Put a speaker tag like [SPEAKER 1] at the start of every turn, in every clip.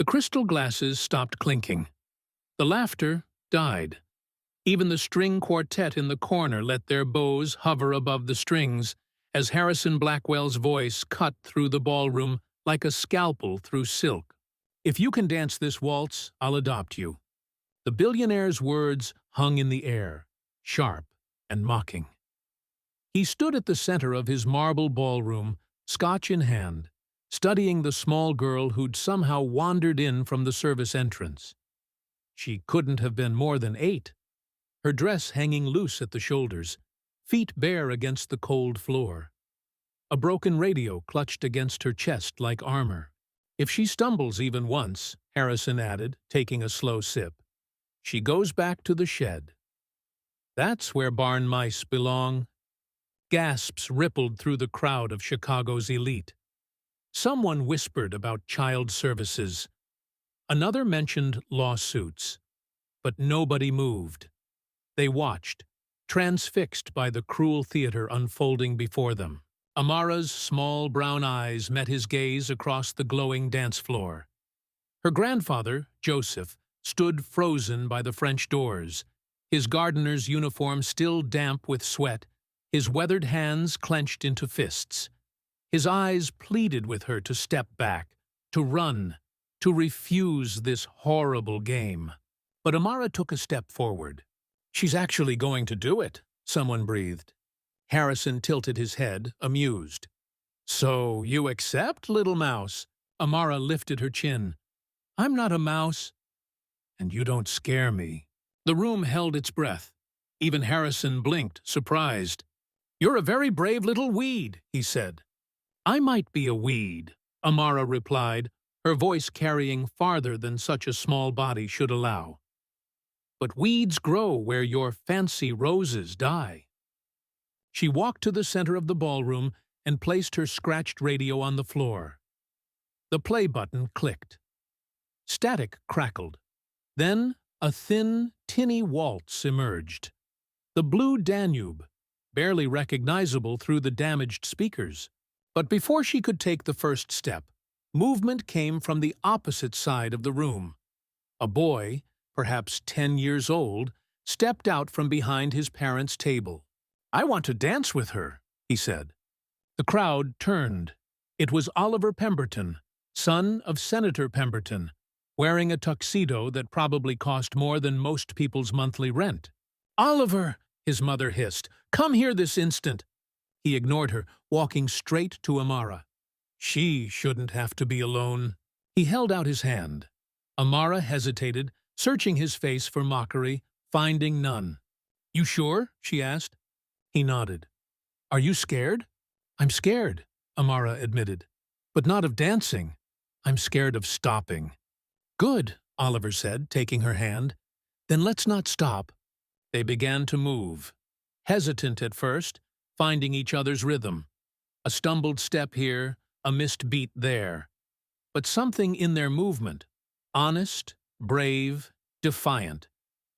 [SPEAKER 1] The crystal glasses stopped clinking. The laughter died. Even the string quartet in the corner let their bows hover above the strings as Harrison Blackwell's voice cut through the ballroom like a scalpel through silk. "If you can dance this waltz, I'll adopt you." The billionaire's words hung in the air, sharp and mocking. He stood at the center of his marble ballroom, scotch in hand, studying the small girl who'd somehow wandered in from the service entrance. She couldn't have been more than 8, her dress hanging loose at the shoulders, feet bare against the cold floor. A broken radio clutched against her chest like armor. "If she stumbles even once," Harrison added, taking a slow sip, "she goes back to the shed. That's where barn mice belong." Gasps rippled through the crowd of Chicago's elite. Someone whispered about child services. Another mentioned lawsuits. But nobody moved. They watched, transfixed by the cruel theater unfolding before them. Amara's small brown eyes met his gaze across the glowing dance floor. Her grandfather, Joseph, stood frozen by the French doors, his gardener's uniform still damp with sweat, his weathered hands clenched into fists. His eyes pleaded with her to step back, to run, to refuse this horrible game. But Amara took a step forward. "She's actually going to do it," someone breathed. Harrison tilted his head, amused. "So you accept, little mouse?" Amara lifted her chin. "I'm not a mouse." "And you don't scare me." The room held its breath. Even Harrison blinked, surprised. "You're a very brave little weed," he said. "I might be a weed," Amara replied, her voice carrying farther than such a small body should allow. "But weeds grow where your fancy roses die." She walked to the center of the ballroom and placed her scratched radio on the floor. The play button clicked. Static crackled. Then a thin, tinny waltz emerged. The Blue Danube, barely recognizable through the damaged speakers. But before she could take the first step, movement came from the opposite side of the room. A boy, perhaps 10 years old, stepped out from behind his parents' table. "I want to dance with her," he said. The crowd turned. It was Oliver Pemberton, son of Senator Pemberton, wearing a tuxedo that probably cost more than most people's monthly rent. "Oliver," his mother hissed, "come here this instant." He ignored her, walking straight to Amara. She shouldn't have to be alone. He held out his hand. Amara hesitated, searching his face for mockery, finding none. "You sure?" she asked. He nodded. "Are you scared?" "I'm scared," Amara admitted. "But not of dancing. I'm scared of stopping." "Good," Oliver said, taking her hand. "Then let's not stop." They began to move. Hesitant at first, finding each other's rhythm. A stumbled step here, a missed beat there. But something in their movement, honest, brave, defiant,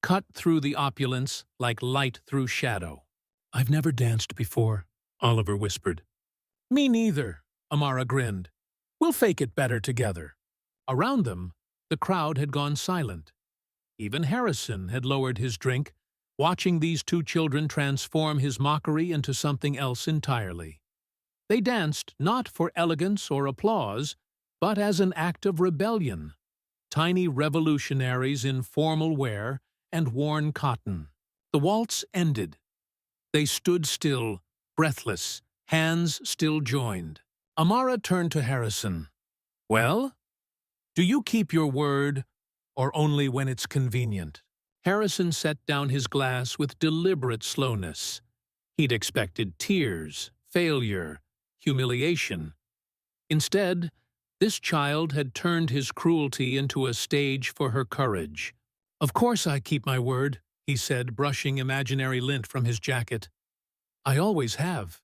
[SPEAKER 1] cut through the opulence like light through shadow. "I've never danced before," Oliver whispered. "Me neither," Amara grinned. "We'll fake it better together." Around them, the crowd had gone silent. Even Harrison had lowered his drink, watching these two children transform his mockery into something else entirely. They danced not for elegance or applause, but as an act of rebellion. Tiny revolutionaries in formal wear and worn cotton. The waltz ended. They stood still, breathless, hands still joined. Amara turned to Harrison. "Well, do you keep your word, or only when it's convenient?" Harrison set down his glass with deliberate slowness. He'd expected tears, failure, humiliation. Instead, this child had turned his cruelty into a stage for her courage. "Of course I keep my word," he said, brushing imaginary lint from his jacket. "I always have."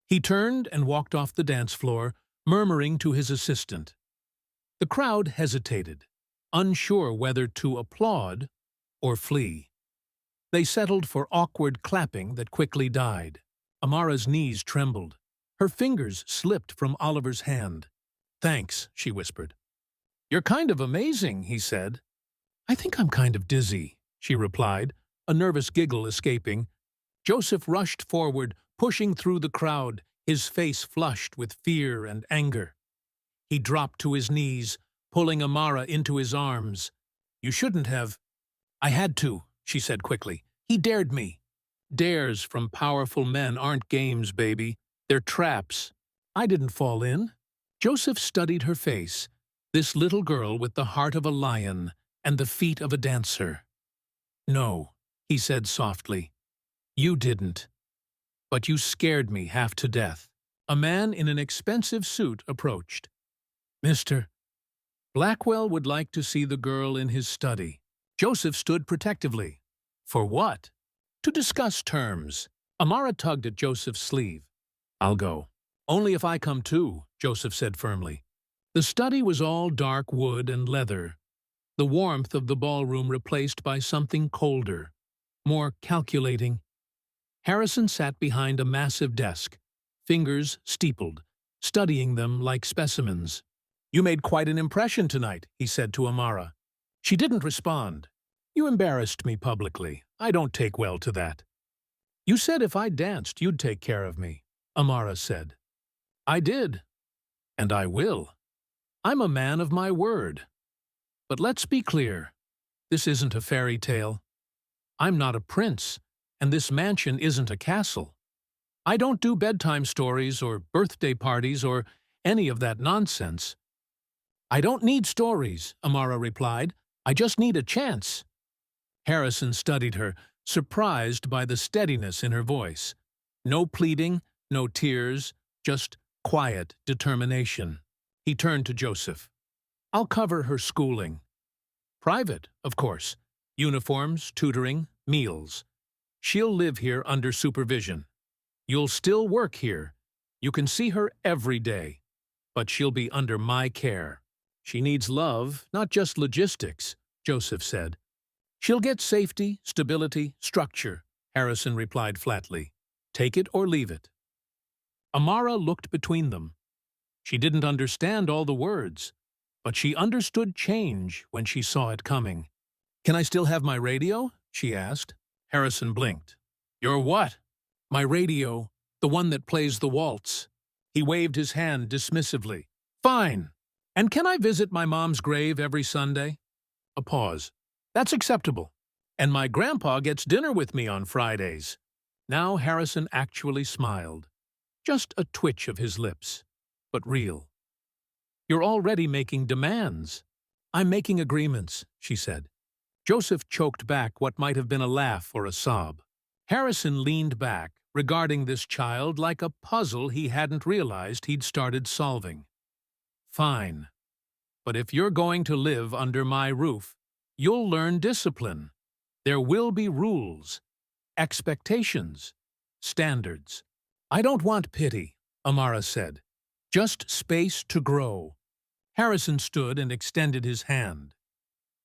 [SPEAKER 1] He turned and walked off the dance floor, murmuring to his assistant. The crowd hesitated, unsure whether to applaud or flee. They settled for awkward clapping that quickly died. Amara's knees trembled. Her fingers slipped from Oliver's hand. "Thanks," she whispered. "You're kind of amazing," he said. "I think I'm kind of dizzy," she replied, a nervous giggle escaping. Joseph rushed forward, pushing through the crowd, his face flushed with fear and anger. He dropped to his knees, pulling Amara into his arms. "You shouldn't have." "I had to," she said quickly. "He dared me." "Dares from powerful men aren't games, baby. They're traps. I didn't fall in." Joseph studied her face, this little girl with the heart of a lion and the feet of a dancer. "No," he said softly. "You didn't. But you scared me half to death." A man in an expensive suit approached. "Mr. Blackwell would like to see the girl in his study." Joseph stood protectively. "For what?" "To discuss terms." Amara tugged at Joseph's sleeve. "I'll go." "Only if I come too," Joseph said firmly. The study was all dark wood and leather, the warmth of the ballroom replaced by something colder, more calculating. Harrison sat behind a massive desk, fingers steepled, studying them like specimens. "You made quite an impression tonight," he said to Amara. She didn't respond. "You embarrassed me publicly. I don't take well to that." "You said if I danced, you'd take care of me," Amara said. "I did. And I will. I'm a man of my word. But let's be clear. This isn't a fairy tale. I'm not a prince, and this mansion isn't a castle. I don't do bedtime stories or birthday parties or any of that nonsense." "I don't need stories," Amara replied. "I just need a chance." Harrison studied her, surprised by the steadiness in her voice. No pleading, no tears, just quiet determination. He turned to Joseph. "I'll cover her schooling. Private, of course. Uniforms, tutoring, meals. She'll live here under supervision. You'll still work here. You can see her every day. But she'll be under my care. She needs love, not just logistics," Joseph said. "She'll get safety, stability, structure," Harrison replied flatly. "Take it or leave it." Amara looked between them. She didn't understand all the words, but she understood change when she saw it coming. "Can I still have my radio?" she asked. Harrison blinked. "Your what?" "My radio, the one that plays the waltz." He waved his hand dismissively. "Fine. And can I visit my mom's grave every Sunday?" A pause. "That's acceptable. And my grandpa gets dinner with me on Fridays." Now Harrison actually smiled. Just a twitch of his lips, but real. "You're already making demands." "I'm making agreements," she said. Joseph choked back what might have been a laugh or a sob. Harrison leaned back, regarding this child like a puzzle he hadn't realized he'd started solving. "Fine. But if you're going to live under my roof, you'll learn discipline. There will be rules, expectations, standards." "I don't want pity," Amara said. "Just space to grow." Harrison stood and extended his hand.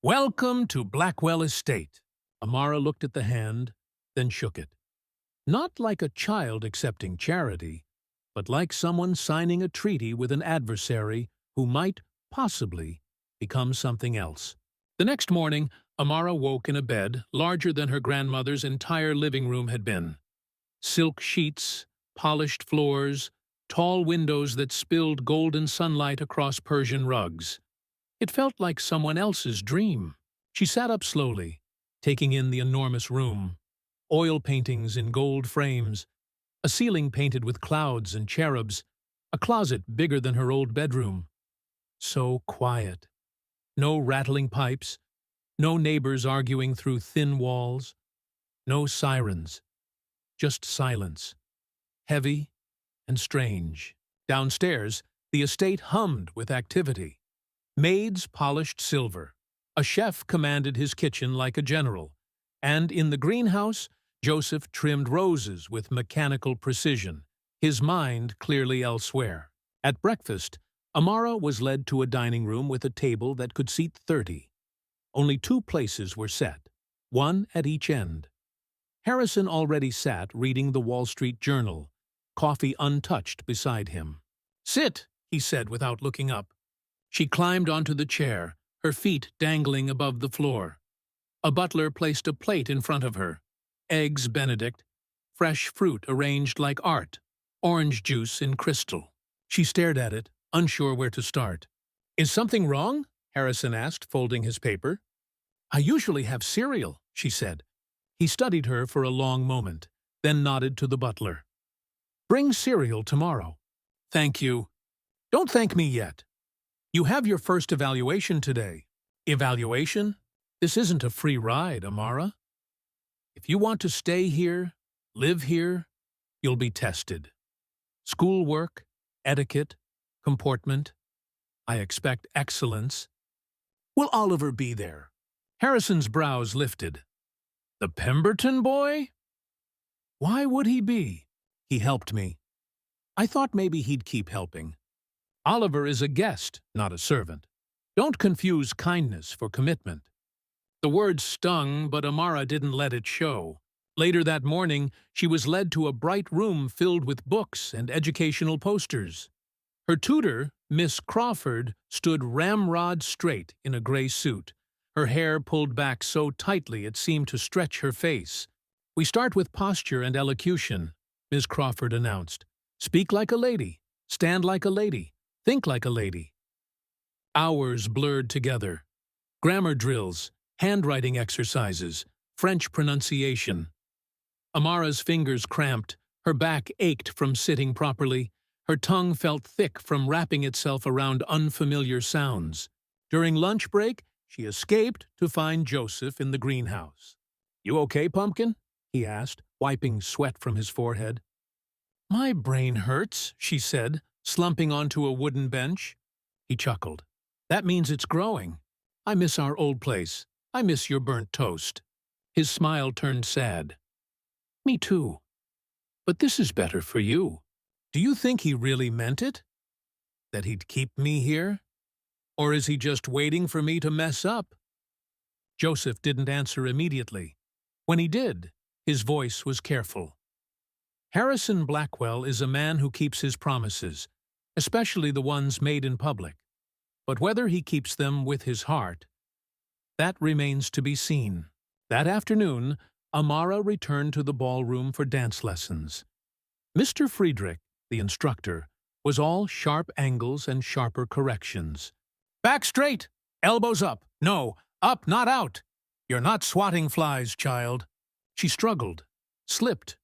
[SPEAKER 1] "Welcome to Blackwell Estate." Amara looked at the hand, then shook it. Not like a child accepting charity, but like someone signing a treaty with an adversary who might, possibly, become something else. The next morning, Amara woke in a bed larger than her grandmother's entire living room had been. Silk sheets, polished floors, tall windows that spilled golden sunlight across Persian rugs. It felt like someone else's dream. She sat up slowly, taking in the enormous room. Oil paintings in gold frames, a ceiling painted with clouds and cherubs, a closet bigger than her old bedroom. So quiet. No rattling pipes, no neighbors arguing through thin walls, no sirens, just silence. Heavy and strange. Downstairs, the estate hummed with activity. Maids polished silver. A chef commanded his kitchen like a general. And in the greenhouse, Joseph trimmed roses with mechanical precision, his mind clearly elsewhere. At breakfast, Amara was led to a dining room with a table that could seat 30. Only 2 places were set, one at each end. Harrison already sat reading the Wall Street Journal, coffee untouched beside him. "Sit," he said without looking up. She climbed onto the chair, her feet dangling above the floor. A butler placed a plate in front of her. Eggs Benedict, fresh fruit arranged like art, orange juice in crystal. She stared at it, unsure where to start. "Is something wrong?" Harrison asked, folding his paper. "I usually have cereal," she said. He studied her for a long moment, then nodded to the butler. "Bring cereal tomorrow." "Thank you." "Don't thank me yet. You have your first evaluation today." "Evaluation? This isn't a free ride, Amara. If you want to stay here, live here, you'll be tested. Schoolwork, etiquette, comportment. I expect excellence. Will Oliver be there?" Harrison's brows lifted. "The Pemberton boy? Why would he be? He helped me. I thought maybe he'd keep helping. Oliver is a guest, not a servant. Don't confuse kindness for commitment." The words stung, but Amara didn't let it show. Later that morning, she was led to a bright room filled with books and educational posters. Her tutor, Miss Crawford, stood ramrod straight in a gray suit, her hair pulled back so tightly it seemed to stretch her face. "We start with posture and elocution," Miss Crawford announced. "Speak like a lady, stand like a lady, think like a lady." Hours blurred together. Grammar drills, handwriting exercises, French pronunciation. Amara's fingers cramped, her back ached from sitting properly, her tongue felt thick from wrapping itself around unfamiliar sounds. During lunch break, she escaped to find Joseph in the greenhouse. "You okay, Pumpkin?" he asked, wiping sweat from his forehead. "My brain hurts," she said, slumping onto a wooden bench. He chuckled. "That means it's growing. I miss our old place. I miss your burnt toast." His smile turned sad. "Me too. But this is better for you." Do you think he really meant it? That he'd keep me here? Or is he just waiting for me to mess up? Joseph didn't answer immediately. When he did, his voice was careful. Harrison Blackwell is a man who keeps his promises, especially the ones made in public. But whether he keeps them with his heart, that remains to be seen. That afternoon, Amara returned to the ballroom for dance lessons. Mr. Friedrich, the instructor, was all sharp angles and sharper corrections. "Back straight! Elbows up! No, up, not out! You're not swatting flies, child." She struggled, slipped,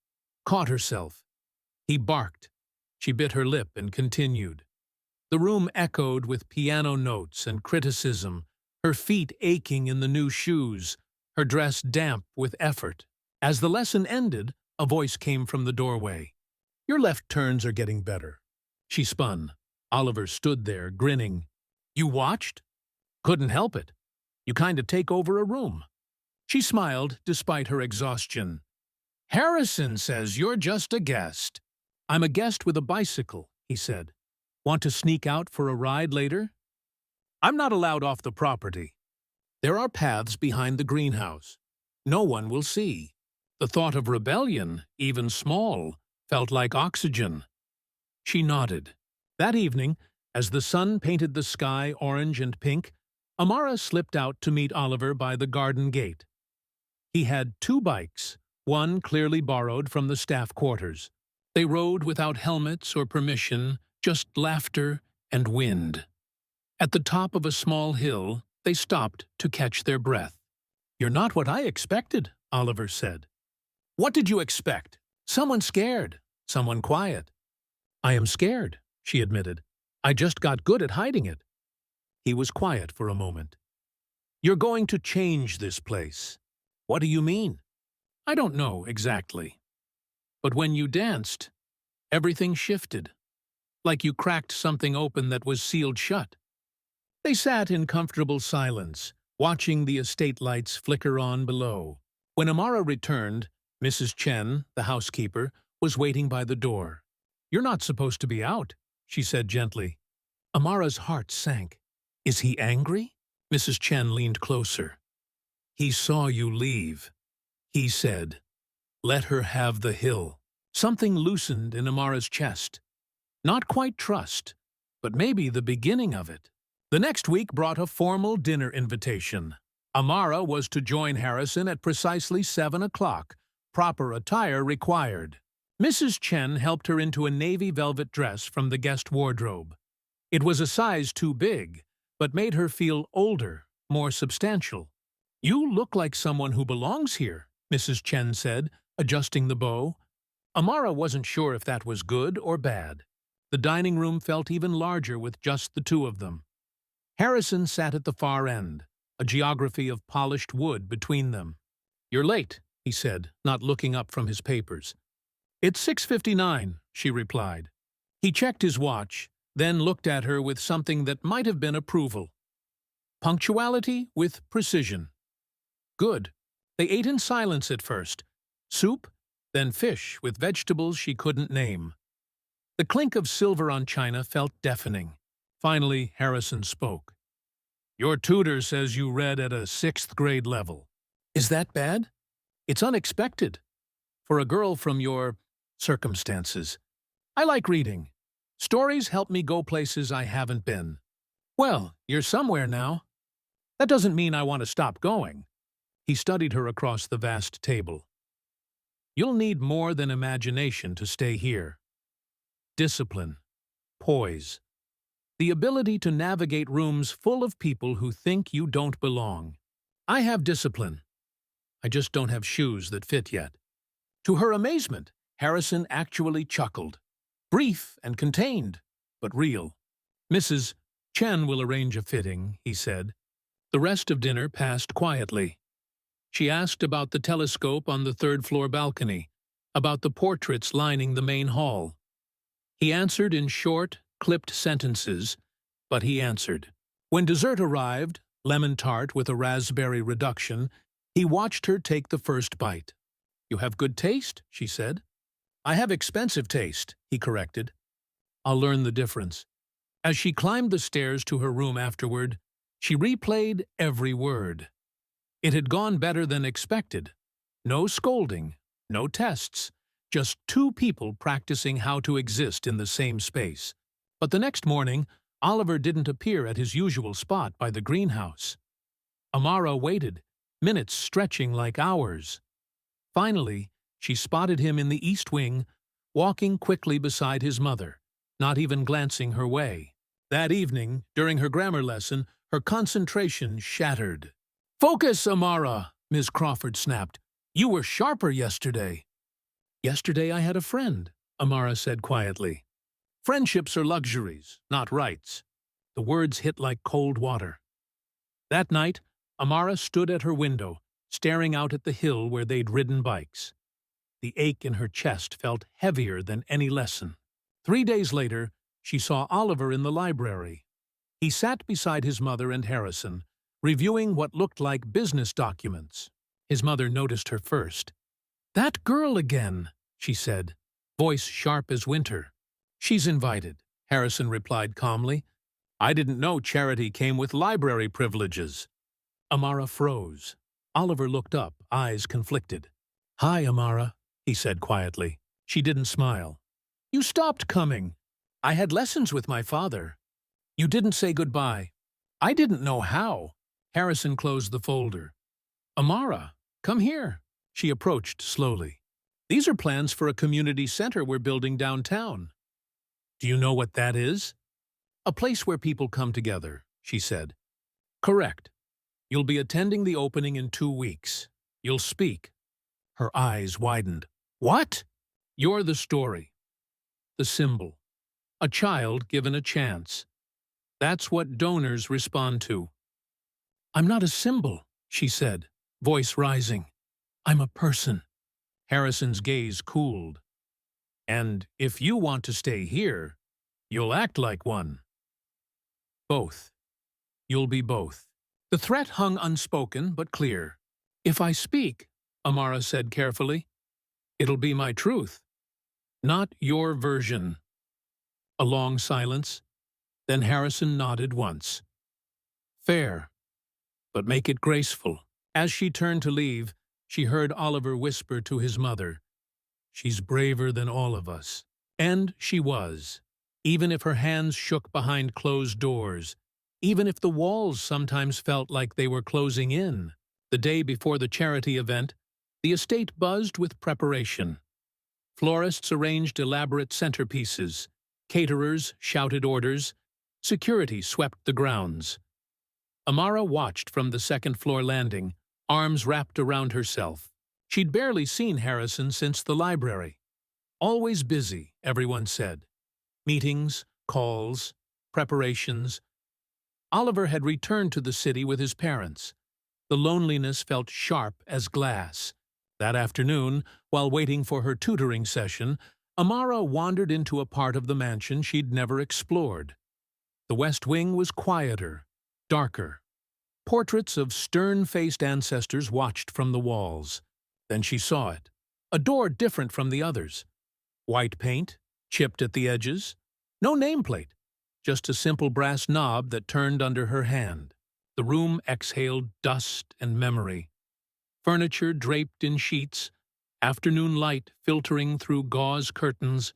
[SPEAKER 1] caught herself. He barked. She bit her lip and continued. The room echoed with piano notes and criticism, her feet aching in the new shoes, her dress damp with effort. As the lesson ended, a voice came from the doorway. "Your left turns are getting better." She spun. Oliver stood there, grinning. "You watched?" "Couldn't help it. You kind of take over a room." She smiled despite her exhaustion. "Harrison says you're just a guest." "I'm a guest with a bicycle," he said. "Want to sneak out for a ride later?" "I'm not allowed off the property. There are paths behind the greenhouse. No one will see." The thought of rebellion, even small, felt like oxygen. She nodded. That evening, as the sun painted the sky orange and pink, Amara slipped out to meet Oliver by the garden gate. He had 2 bikes, one clearly borrowed from the staff quarters. They rode without helmets or permission, just laughter and wind. At the top of a small hill, they stopped to catch their breath. "You're not what I expected," Oliver said. "What did you expect? Someone scared, someone quiet." "I am scared," she admitted. "I just got good at hiding it." He was quiet for a moment. "You're going to change this place." "What do you mean?" "I don't know exactly. But when you danced, everything shifted. Like you cracked something open that was sealed shut." They sat in comfortable silence, watching the estate lights flicker on below. When Amara returned, Mrs. Chen, the housekeeper, was waiting by the door. "You're not supposed to be out," she said gently. Amara's heart sank. "Is he angry?" Mrs. Chen leaned closer. "He saw you leave. He said, 'Let her have the hill.'" Something loosened in Amara's chest. Not quite trust, but maybe the beginning of it. The next week brought a formal dinner invitation. Amara was to join Harrison at precisely 7 o'clock, proper attire required. Mrs. Chen helped her into a navy velvet dress from the guest wardrobe. It was a size too big, but made her feel older, more substantial. "You look like someone who belongs here," Mrs. Chen said, adjusting the bow. Amara wasn't sure if that was good or bad. The dining room felt even larger with just the two of them. Harrison sat at the far end, a geography of polished wood between them. "You're late," he said, not looking up from his papers. "It's 6:59, she replied. He checked his watch, then looked at her with something that might have been approval. Punctuality with precision. Good. They ate in silence at first. Soup, then fish with vegetables she couldn't name. The clink of silver on china felt deafening. Finally, Harrison spoke. "Your tutor says you read at a 6th grade level. Is that bad? It's unexpected. For a girl from your circumstances. I like reading. Stories help me go places I haven't been. Well, you're somewhere now. That doesn't mean I want to stop going." He studied her across the vast table. "You'll need more than imagination to stay here. Discipline, poise, the ability to navigate rooms full of people who think you don't belong. I have discipline. I just don't have shoes that fit yet." To her amazement, Harrison actually chuckled. Brief and contained, but real. "Mrs. Chen will arrange a fitting," he said. The rest of dinner passed quietly. She asked about the telescope on the 3rd-floor balcony, about the portraits lining the main hall. He answered in short, clipped sentences, but he answered. When dessert arrived, lemon tart with a raspberry reduction, he watched her take the first bite. "You have good taste," she said. "I have expensive taste," he corrected. "I'll learn the difference." As she climbed the stairs to her room afterward, she replayed every word. It had gone better than expected. No scolding, no tests, just two people practicing how to exist in the same space. But the next morning, Oliver didn't appear at his usual spot by the greenhouse. Amara waited, minutes stretching like hours. Finally, she spotted him in the east wing, walking quickly beside his mother, not even glancing her way. That evening, during her grammar lesson, her concentration shattered. "Focus, Amara," Ms. Crawford snapped. "You were sharper yesterday." "Yesterday I had a friend," Amara said quietly. "Friendships are luxuries, not rights." The words hit like cold water. That night, Amara stood at her window, staring out at the hill where they'd ridden bikes. The ache in her chest felt heavier than any lesson. 3 days later, she saw Oliver in the library. He sat beside his mother and Harrison, reviewing what looked like business documents. His mother noticed her first. "That girl again," she said, voice sharp as winter. "She's invited," Harrison replied calmly. "I didn't know charity came with library privileges." Amara froze. Oliver looked up, eyes conflicted. "Hi, Amara," he said quietly. She didn't smile. "You stopped coming. I had lessons with my father. You didn't say goodbye. I didn't know how." Harrison closed the folder. "Amara, come here." She approached slowly. "These are plans for a community center we're building downtown." "Do you know what that is?" "A place where people come together," she said. "Correct. You'll be attending the opening in 2 weeks. You'll speak." Her eyes widened. "What?" "You're the story. The symbol. A child given a chance. That's what donors respond to." "I'm not a symbol," she said, voice rising. "I'm a person." Harrison's gaze cooled. "And if you want to stay here, you'll act like one." "Both. You'll be both." The threat hung unspoken but clear. "If I speak," Amara said carefully, "it'll be my truth. Not your version." A long silence. Then Harrison nodded once. "Fair. But make it graceful." As she turned to leave, she heard Oliver whisper to his mother, "She's braver than all of us." And she was. Even if her hands shook behind closed doors, even if the walls sometimes felt like they were closing in. The day before the charity event, the estate buzzed with preparation. Florists arranged elaborate centerpieces, caterers shouted orders, security swept the grounds. Amara watched from the second-floor landing, arms wrapped around herself. She'd barely seen Harrison since the library. Always busy, everyone said. Meetings, calls, preparations. Oliver had returned to the city with his parents. The loneliness felt sharp as glass. That afternoon, while waiting for her tutoring session, Amara wandered into a part of the mansion she'd never explored. The West Wing was quieter, darker. Portraits of stern-faced ancestors watched from the walls. Then she saw it. A door different from the others. White paint, chipped at the edges. No nameplate, just a simple brass knob that turned under her hand. The room exhaled dust and memory. Furniture draped in sheets, afternoon light filtering through gauze curtains,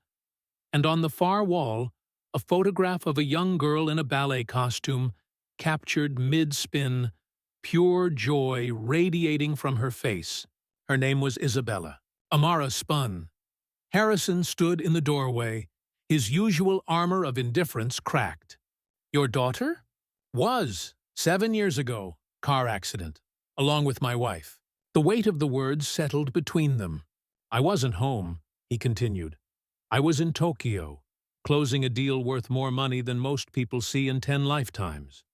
[SPEAKER 1] and on the far wall, a photograph of a young girl in a ballet costume, captured mid-spin, pure joy radiating from her face. Her name was Isabella. Amara spun. Harrison stood in the doorway, his usual armor of indifference cracked. "Your daughter?" "Was. 7 years ago. Car accident. Along with my wife." The weight of the words settled between them. "I wasn't home," he continued. "I was in Tokyo, closing a deal worth more money than most people see in 10 lifetimes.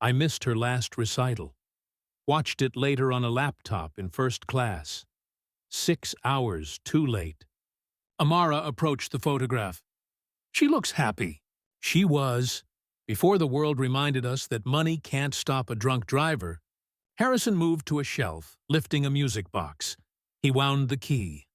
[SPEAKER 1] I missed her last recital. Watched it later on a laptop in first class. 6 hours too late." Amara approached the photograph. "She looks happy." She was. Before the world reminded us that money can't stop a drunk driver, Harrison moved to a shelf, lifting a music box. He wound the key.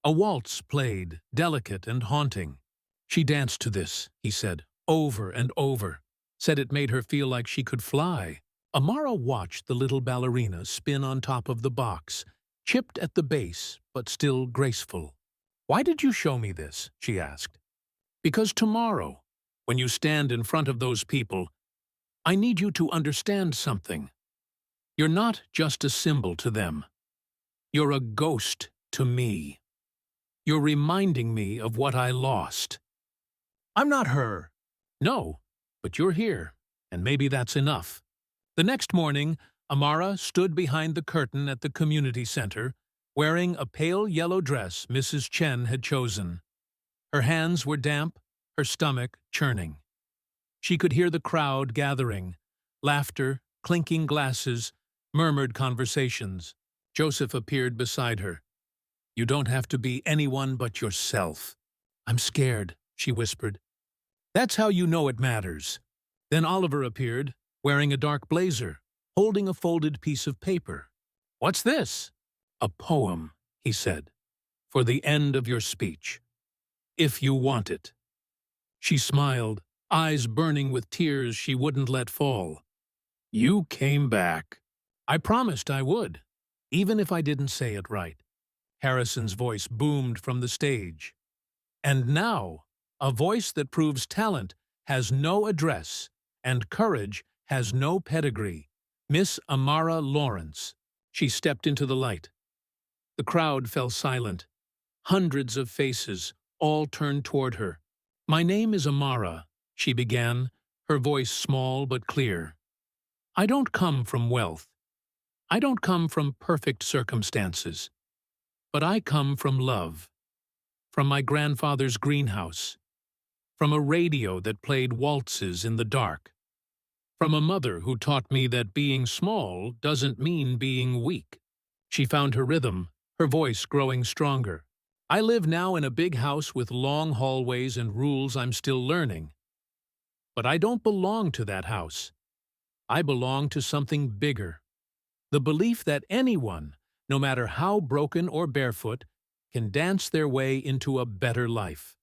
[SPEAKER 1] A waltz played, delicate and haunting. "She danced to this," he said, over and over. Said it made her feel like she could fly. Amara watched the little ballerina spin on top of the box, chipped at the base, but still graceful. "Why did you show me this?" she asked. "Because tomorrow, when you stand in front of those people, I need you to understand something. You're not just a symbol to them. You're a ghost to me. You're reminding me of what I lost." "I'm not her." "No, but you're here, and maybe that's enough." The next morning, Amara stood behind the curtain at the community center, wearing a pale yellow dress Mrs. Chen had chosen. Her hands were damp, her stomach churning. She could hear the crowd gathering, laughter, clinking glasses, murmured conversations. Joseph appeared beside her. "You don't have to be anyone but yourself." "I'm scared," she whispered. "That's how you know it matters." Then Oliver appeared, wearing a dark blazer, holding a folded piece of paper. "What's this?" "A poem," he said, "for the end of your speech, if you want it." She smiled, eyes burning with tears she wouldn't let fall. "You came back." "I promised I would, even if I didn't say it right." Harrison's voice boomed from the stage. "And now, a voice that proves talent has no address and courage has no pedigree. Miss Amara Lawrence." She stepped into the light. The crowd fell silent. Hundreds of faces, all turned toward her. "My name is Amara," she began, her voice small but clear. "I don't come from wealth. I don't come from perfect circumstances. But I come from love. From my grandfather's greenhouse. From a radio that played waltzes in the dark. From a mother who taught me that being small doesn't mean being weak." She found her rhythm, her voice growing stronger. "I live now in a big house with long hallways and rules I'm still learning. But I don't belong to that house. I belong to something bigger. The belief that anyone, no matter how broken or barefoot, can dance their way into a better life."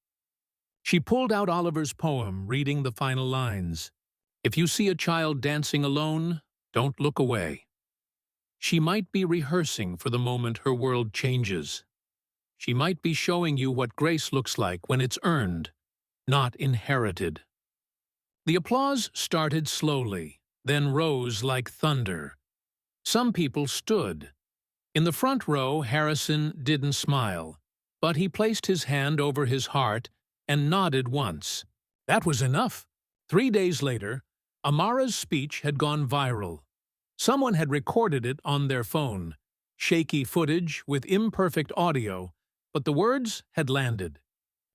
[SPEAKER 1] She pulled out Oliver's poem, reading the final lines. "If you see a child dancing alone, don't look away. She might be rehearsing for the moment her world changes. She might be showing you what grace looks like when it's earned, not inherited." The applause started slowly, then rose like thunder. Some people stood. In the front row, Harrison didn't smile, but he placed his hand over his heart and nodded once. That was enough. 3 days later, Amara's speech had gone viral. Someone had recorded it on their phone. Shaky footage with imperfect audio, but the words had landed.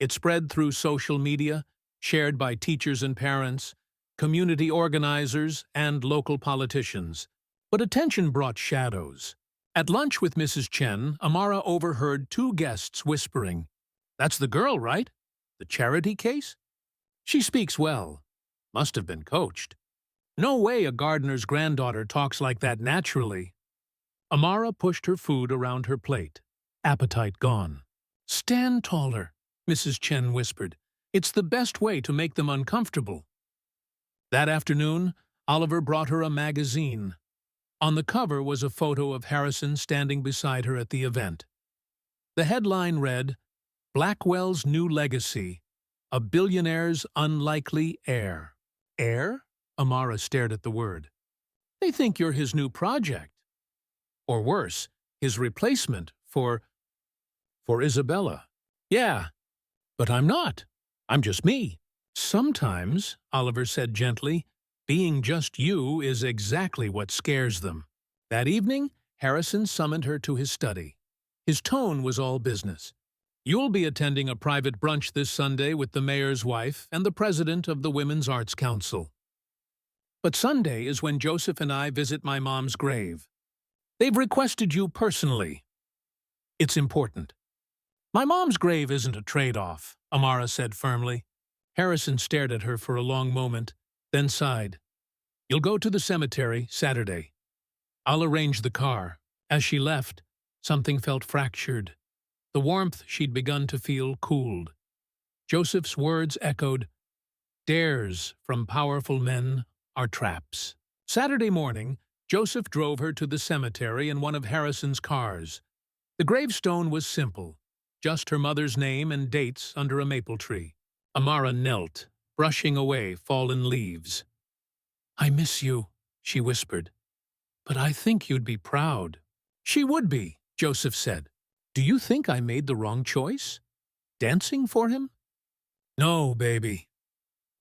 [SPEAKER 1] It spread through social media, shared by teachers and parents, community organizers, and local politicians. But attention brought shadows. At lunch with Mrs. Chen, Amara overheard two guests whispering, "That's the girl, right? The charity case? She speaks well. Must have been coached. No way a gardener's granddaughter talks like that naturally." Amara pushed her food around her plate, appetite gone. "Stand taller," Mrs. Chen whispered. "It's the best way to make them uncomfortable." That afternoon, Oliver brought her a magazine. On the cover was a photo of Harrison standing beside her at the event. The headline read, "Blackwell's New Legacy, a Billionaire's Unlikely Heir." "Heir?" Amara stared at the word. "They think you're his new project. Or worse, his replacement for Isabella." "Yeah, but I'm not. I'm just me." "Sometimes," Oliver said gently, "being just you is exactly what scares them." That evening, Harrison summoned her to his study. His tone was all business. "You'll be attending a private brunch this Sunday with the mayor's wife and the president of the Women's Arts Council. But Sunday is when Joseph and I visit my mom's grave. They've requested you personally. It's important." "My mom's grave isn't a trade-off," Amara said firmly. Harrison stared at her for a long moment, then sighed. "You'll go to the cemetery Saturday. I'll arrange the car." As she left, something felt fractured. The warmth she'd begun to feel cooled. Joseph's words echoed, "Dares from powerful men are traps." Saturday morning, Joseph drove her to the cemetery in one of Harrison's cars. The gravestone was simple, just her mother's name and dates under a maple tree. Amara knelt, brushing away fallen leaves. "I miss you," she whispered. "But I think you'd be proud." "She would be," Joseph said. "Do you think I made the wrong choice? Dancing for him?" "No, baby.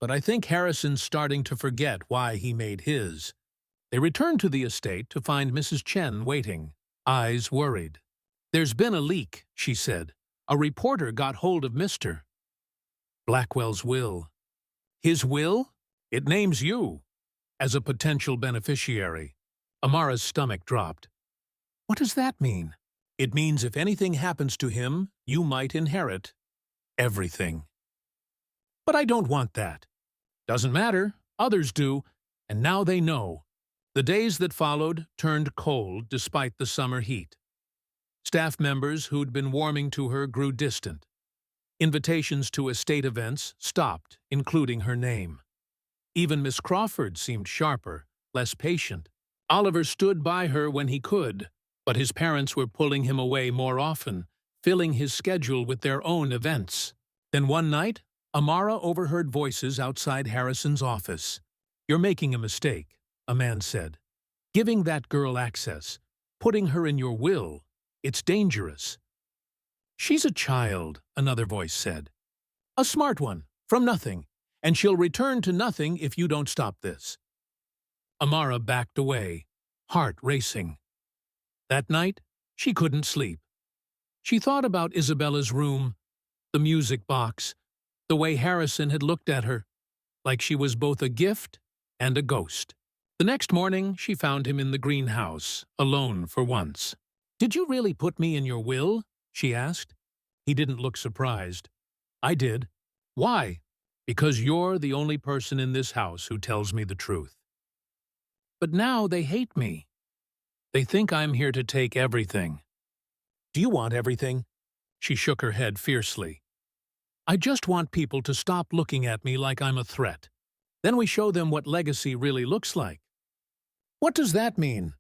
[SPEAKER 1] But I think Harrison's starting to forget why he made his." They returned to the estate to find Mrs. Chen waiting, eyes worried. "There's been a leak," she said. "A reporter got hold of Mr. Blackwell's will." "His will? It names you as a potential beneficiary." Amara's stomach dropped. "What does that mean?" "It means if anything happens to him, you might inherit everything." "But I don't want that." "Doesn't matter. Others do, and now they know." The days that followed turned cold despite the summer heat. Staff members who'd been warming to her grew distant. Invitations to estate events stopped, including her name. Even Miss Crawford seemed sharper, less patient. Oliver stood by her when he could, but his parents were pulling him away more often, filling his schedule with their own events. Then one night, Amara overheard voices outside Harrison's office. "You're making a mistake," a man said. "Giving that girl access, putting her in your will, it's dangerous." "She's a child," another voice said. "A smart one, from nothing, and she'll return to nothing if you don't stop this." Amara backed away, heart racing. That night, she couldn't sleep. She thought about Isabella's room, the music box, the way Harrison had looked at her, like she was both a gift and a ghost. The next morning, she found him in the greenhouse, alone for once. "Did you really put me in your will?" she asked. He didn't look surprised. "I did." "Why?" "Because you're the only person in this house who tells me the truth." "But now they hate me. They think I'm here to take everything." "Do you want everything?" She shook her head fiercely. "I just want people to stop looking at me like I'm a threat. Then we show them what legacy really looks like." "What does that mean?"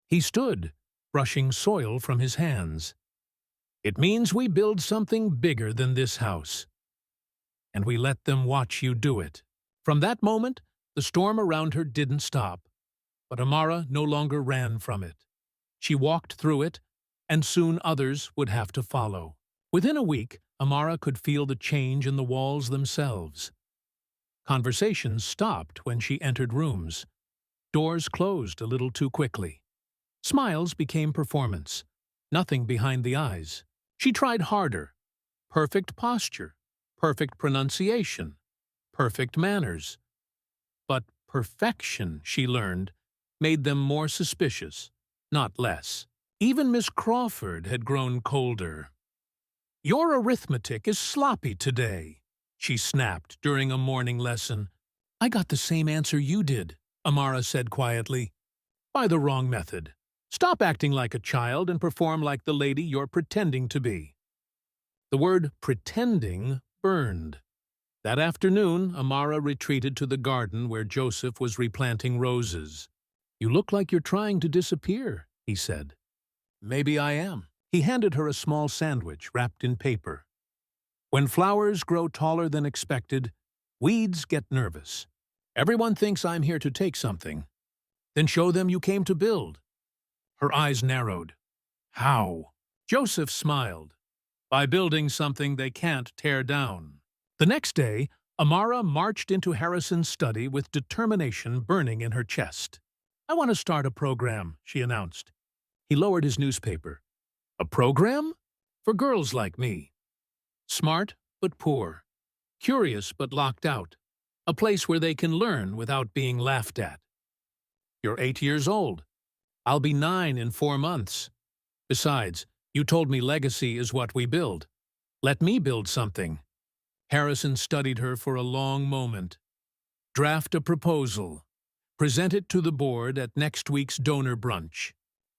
[SPEAKER 1] He stood, brushing soil from his hands. "It means we build something bigger than this house. And we let them watch you do it, From that moment, the storm around her didn't stop, but Amara no longer ran from it. She walked through it, and soon others would have to follow. Within a week, Amara could feel the change in the walls themselves. Conversations stopped when she entered rooms. Doors closed a little too quickly. Smiles became performance, nothing behind the eyes. She tried harder. Perfect posture, perfect pronunciation, perfect manners. But perfection, she learned, made them more suspicious, not less. Even Miss Crawford had grown colder. "Your arithmetic is sloppy today," she snapped during a morning lesson. "I got the same answer you did," Amara said quietly. "By the wrong method. Stop acting like a child and perform like the lady you're pretending to be." The word pretending burned. That afternoon, Amara retreated to the garden where Joseph was replanting roses. "You look like you're trying to disappear," he said. "Maybe I am." He handed her a small sandwich wrapped in paper. "When flowers grow taller than expected, weeds get nervous. Everyone thinks I'm here to take something. Then show them you came to build." Her eyes narrowed. "How?" Joseph smiled. "By building something they can't tear down." The next day, Amara marched into Harrison's study with determination burning in her chest. "I want to start a program," she announced. He lowered his newspaper. "A program? For girls like me. Smart but poor. Curious but locked out. A place where they can learn without being laughed at. You're 8 years old. I'll be 9 in 4 months. Besides, you told me legacy is what we build. Let me build something." Harrison studied her for a long moment. "Draft a proposal. Present it to the board at next week's donor brunch."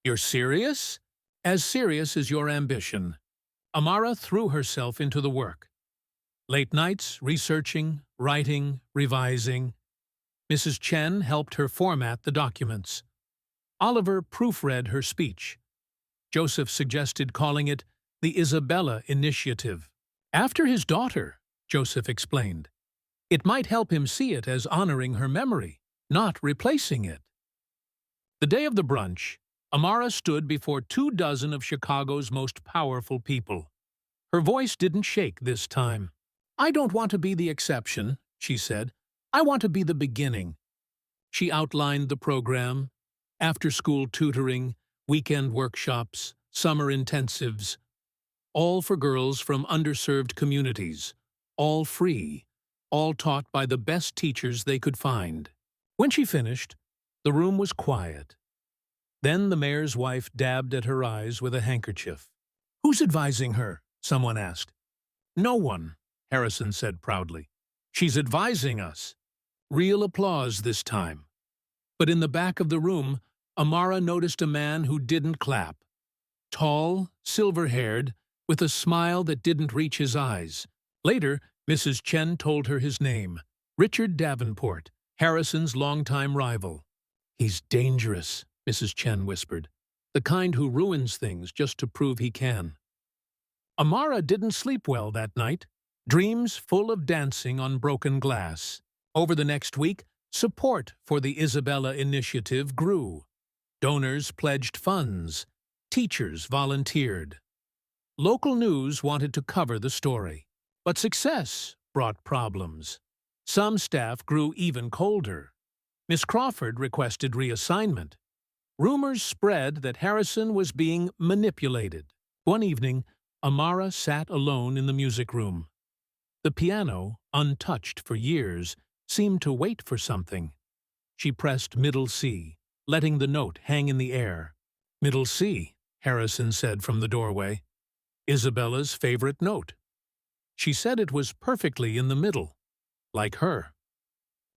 [SPEAKER 1] "You're serious?" "As serious as your ambition." Amara threw herself into the work. Late nights, researching, writing, revising. Mrs. Chen helped her format the documents. Oliver proofread her speech. Joseph suggested calling it the Isabella Initiative. "After his daughter," Joseph explained. "It might help him see it as honoring her memory, not replacing it." The day of the brunch, Amara stood before 24 of Chicago's most powerful people. Her voice didn't shake this time. "I don't want to be the exception," she said. "I want to be the beginning." She outlined the program: after-school tutoring, weekend workshops, summer intensives, all for girls from underserved communities, all free, all taught by the best teachers they could find. When she finished, the room was quiet. Then the mayor's wife dabbed at her eyes with a handkerchief. "Who's advising her?" someone asked. "No one," Harrison said proudly. "She's advising us." Real applause this time. But in the back of the room, Amara noticed a man who didn't clap. Tall, silver-haired, with a smile that didn't reach his eyes. Later, Mrs. Chen told her his name: Richard Davenport, Harrison's longtime rival. "He's dangerous," Mrs. Chen whispered. "The kind who ruins things just to prove he can." Amara didn't sleep well that night, dreams full of dancing on broken glass. Over the next week, support for the Isabella Initiative grew. Donors pledged funds. Teachers volunteered. Local news wanted to cover the story. But success brought problems. Some staff grew even colder. Miss Crawford requested reassignment. Rumors spread that Harrison was being manipulated. One evening, Amara sat alone in the music room. The piano, untouched for years, seemed to wait for something. She pressed middle C, letting the note hang in the air. "Middle C," Harrison said from the doorway. "Isabella's favorite note." She said it was perfectly in the middle, like her.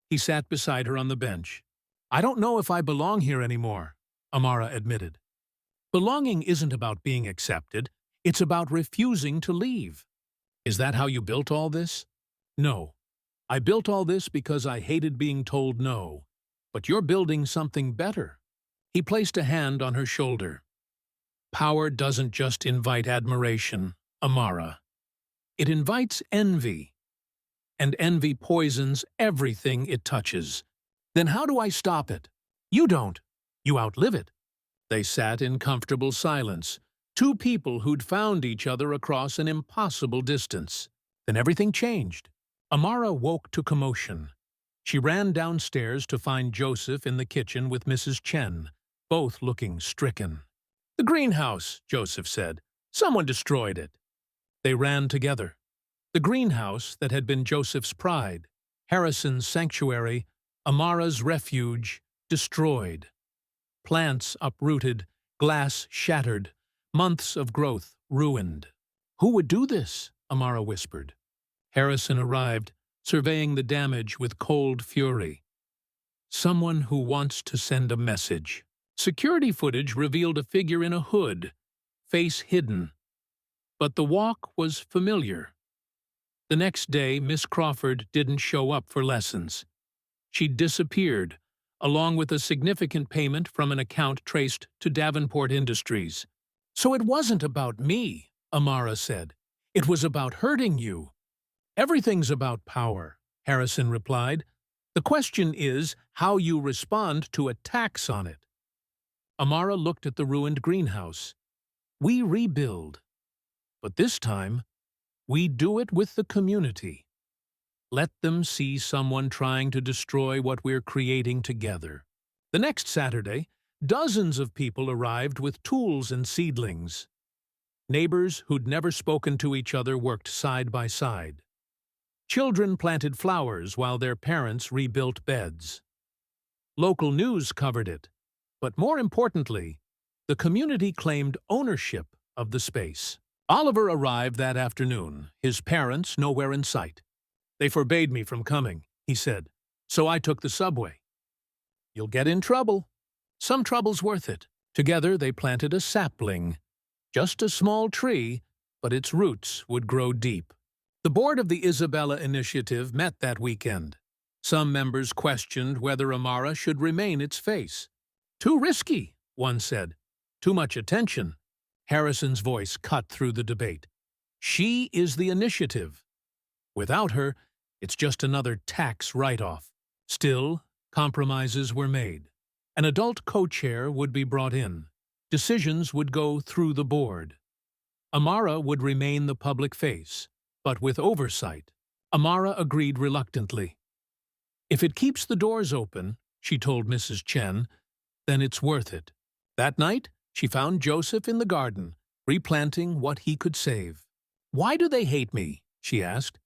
[SPEAKER 1] He sat beside her on the bench. "I don't know if I belong here anymore," Amara admitted. "Belonging isn't about being accepted. It's about refusing to leave." "Is that how you built all this?" "No. I built all this because I hated being told no. But you're building something better." He placed a hand on her shoulder. "Power doesn't just invite admiration, Amara. It invites envy. and envy poisons everything it touches. Then how do I stop it? You don't. You outlive it. They sat in comfortable silence, two people who'd found each other across an impossible distance. Then everything changed. Amara woke to commotion. She ran downstairs to find Joseph in the kitchen with Mrs. Chen, both looking stricken. "The greenhouse," Joseph said. "Someone destroyed it." They ran together. The greenhouse that had been Joseph's pride, Harrison's sanctuary, Amara's refuge, destroyed. Plants uprooted, glass shattered, months of growth ruined. "Who would do this?" Amara whispered. Harrison arrived, surveying the damage with cold fury. "Someone who wants to send a message." Security footage revealed a figure in a hood, face hidden. But the walk was familiar. The next day, Miss Crawford didn't show up for lessons. She disappeared, along with a significant payment from an account traced to Davenport Industries. "So it wasn't about me," Amara said. "It was about hurting you." "Everything's about power," Harrison replied. "The question is how you respond to attacks on it." Amara looked at the ruined greenhouse. "We rebuild. But this time, we do it with the community. Let them see someone trying to destroy what we're creating together." The next Saturday, dozens of people arrived with tools and seedlings. Neighbors who'd never spoken to each other worked side by side. Children planted flowers while their parents rebuilt beds. Local news covered it, but more importantly, the community claimed ownership of the space. Oliver arrived that afternoon, his parents nowhere in sight. "They forbade me from coming," he said, "so I took the subway." "You'll get in trouble." "Some trouble's worth it." Together they planted a sapling. Just a small tree, but its roots would grow deep. The board of the Isabella Initiative met that weekend. Some members questioned whether Amara should remain its face. "Too risky," one said. "Too much attention." Harrison's voice cut through the debate. "She is the initiative. Without her, it's just another tax write-off." Still, compromises were made. An adult co-chair would be brought in. Decisions would go through the board. Amara would remain the public face, but with oversight. Amara agreed reluctantly. "If it keeps the doors open," she told Mrs. Chen, "then it's worth it." That night, she found Joseph in the garden, replanting what he could save. "Why do they hate me?" she asked.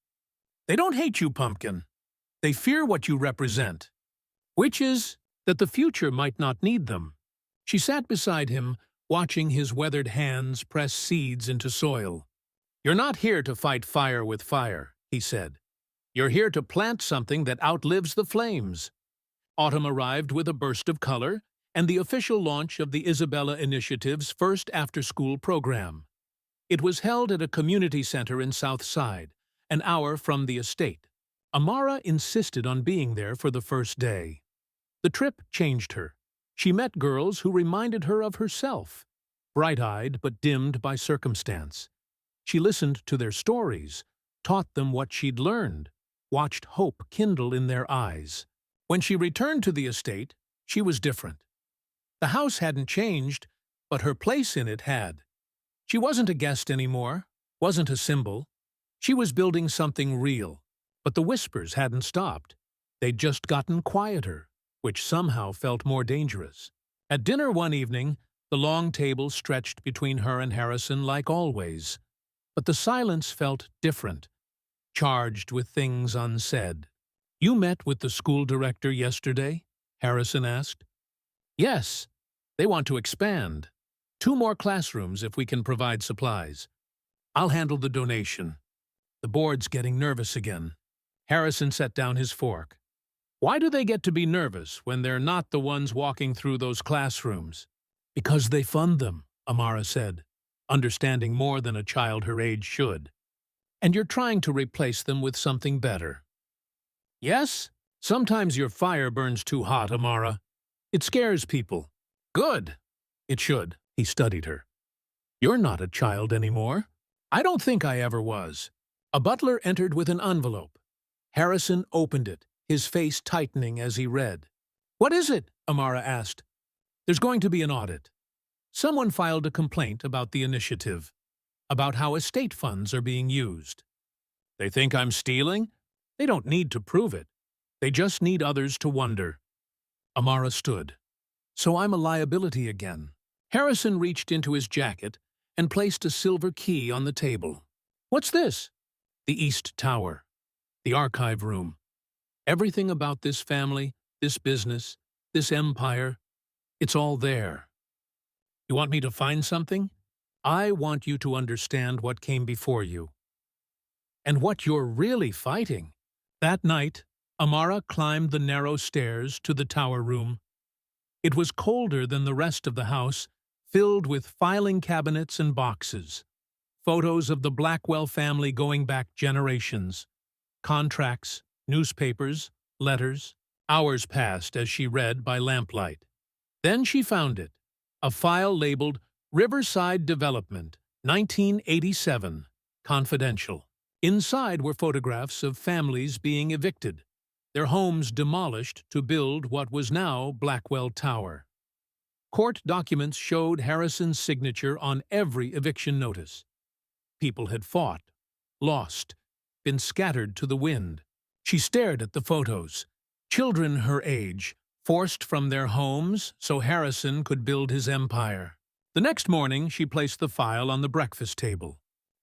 [SPEAKER 1] "They don't hate you, Pumpkin. They fear what you represent, which is that the future might not need them." She sat beside him, watching his weathered hands press seeds into soil. "You're not here to fight fire with fire," he said. "You're here to plant something that outlives the flames." Autumn arrived with a burst of color and the official launch of the Isabella Initiative's first after-school program. It was held at a community center in South Side, an hour from the estate. Amara insisted on being there for the first day. The trip changed her. She met girls who reminded her of herself, bright-eyed but dimmed by circumstance. She listened to their stories, taught them what she'd learned, watched hope kindle in their eyes. When she returned to the estate, she was different. The house hadn't changed, but her place in it had. She wasn't a guest anymore, wasn't a symbol. She was building something real, but the whispers hadn't stopped. They'd just gotten quieter, which somehow felt more dangerous. At dinner one evening, the long table stretched between her and Harrison like always. But the silence felt different, charged with things unsaid. "You met with the school director yesterday?" Harrison asked. "Yes. They want to expand. 2 more classrooms if we can provide supplies. I'll handle the donation." The board's getting nervous again. Harrison set down his fork. "Why do they get to be nervous when they're not the ones walking through those classrooms?" "Because they fund them," Amara said, understanding more than a child her age should. "And you're trying to replace them with something better." "Yes, sometimes your fire burns too hot, Amara. It scares people." "Good." "It should." He studied her. "You're not a child anymore." "I don't think I ever was." A butler entered with an envelope. Harrison opened it, his face tightening as he read. "What is it?" Amara asked. "There's going to be an audit. Someone filed a complaint about the initiative, about how estate funds are being used. They think I'm stealing? They don't need to prove it. They just need others to wonder." Amara stood. "So I'm a liability again." Harrison reached into his jacket and placed a silver key on the table. "What's this?" "The East Tower. The archive room. Everything about this family, this business, this empire, it's all there. You want me to find something? I want you to understand what came before you. And what you're really fighting." That night, Amara climbed the narrow stairs to the tower room. It was colder than the rest of the house, filled with filing cabinets and boxes, photos of the Blackwell family going back generations, contracts, newspapers, letters. Hours passed as she read by lamplight. Then she found it, a file labeled Riverside Development, 1987, confidential. Inside were photographs of families being evicted, their homes demolished to build what was now Blackwell Tower. Court documents showed Harrison's signature on every eviction notice. People had fought, lost, been scattered to the wind. She stared at the photos. Children her age, forced from their homes so Harrison could build his empire. The next morning, she placed the file on the breakfast table.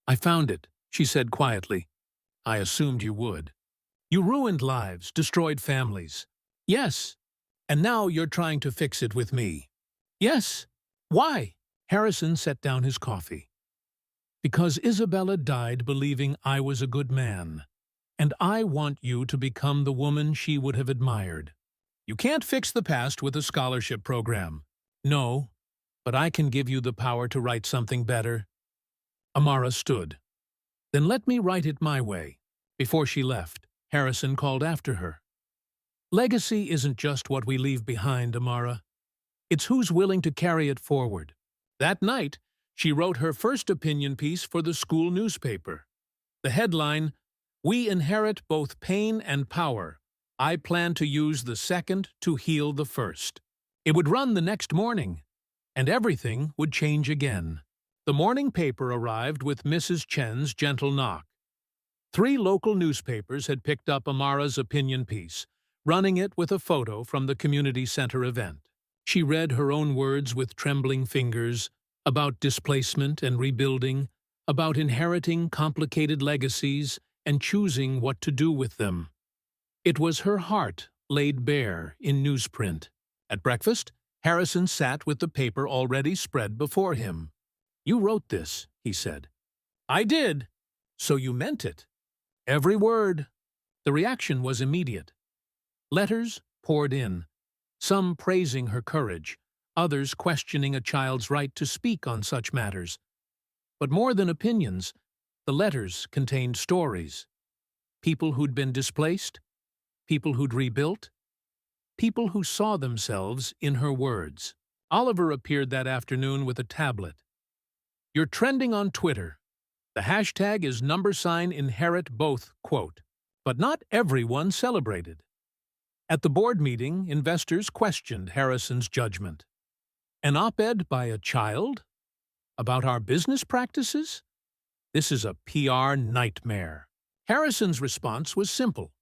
[SPEAKER 1] "I found it," she said quietly. "I assumed you would. You ruined lives, destroyed families." "Yes. And now you're trying to fix it with me." "Yes. Why?" Harrison set down his coffee. "Because Isabella died believing I was a good man, and I want you to become the woman she would have admired. You can't fix the past with a scholarship program. No, but I can give you the power to write something better." Amara stood. "Then let me write it my way." Before she left, Harrison called after her. "Legacy isn't just what we leave behind, Amara. It's who's willing to carry it forward." That night, she wrote her first opinion piece for the school newspaper. The headline, "We inherit both pain and power. I plan to use the second to heal the first." It would run the next morning, and everything would change again. The morning paper arrived with Mrs. Chen's gentle knock. 3 local newspapers had picked up Amara's opinion piece, running it with a photo from the community center event. She read her own words with trembling fingers, about displacement and rebuilding, about inheriting complicated legacies and choosing what to do with them. It was her heart laid bare in newsprint. At breakfast, Harrison sat with the paper already spread before him. "You wrote this," he said. "I did. So you meant it." "Every word." The reaction was immediate. Letters poured in, some praising her courage, others questioning a child's right to speak on such matters. But more than opinions, the letters contained stories. People who'd been displaced, people who'd rebuilt, people who saw themselves in her words. Oliver appeared that afternoon with a tablet. "You're trending on Twitter. The hashtag is #inheritboth, quote. But not everyone celebrated." At the board meeting, investors questioned Harrison's judgment. "An op-ed by a child? About our business practices? This is a PR nightmare." Harrison's response was simple.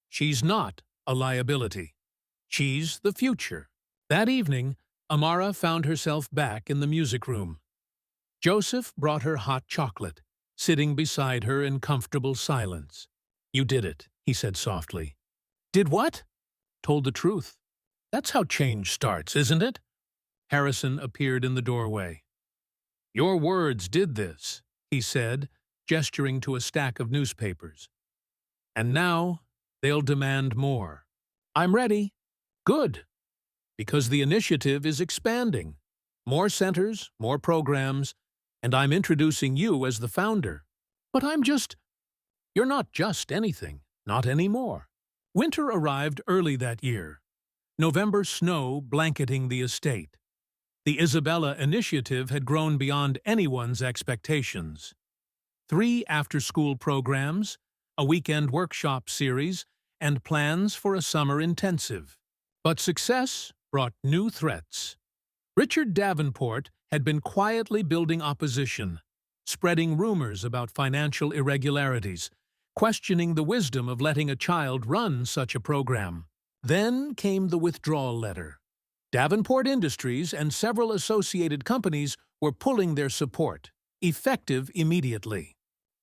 [SPEAKER 1] "She's not a liability. She's the future." That evening, Amara found herself back in the music room. Joseph brought her hot chocolate, sitting beside her in comfortable silence. "You did it," he said softly. "Did what?" "Told the truth. That's how change starts, isn't it?" Harrison appeared in the doorway. "Your words did this," he said, gesturing to a stack of newspapers. "And now they'll demand more." "I'm ready." "Good. Because the initiative is expanding. More centers, more programs, and I'm introducing you as the founder." "But You're not just anything, not anymore." Winter arrived early that year. November snow blanketing the estate. The Isabella initiative had grown beyond anyone's expectations. 3 after-school programs, a weekend workshop series, and plans for a summer intensive. But success brought new threats. Richard Davenport had been quietly building opposition, spreading rumors about financial irregularities, questioning the wisdom of letting a child run such a program. Then came the withdrawal letter. Davenport Industries and several associated companies were pulling their support, effective immediately.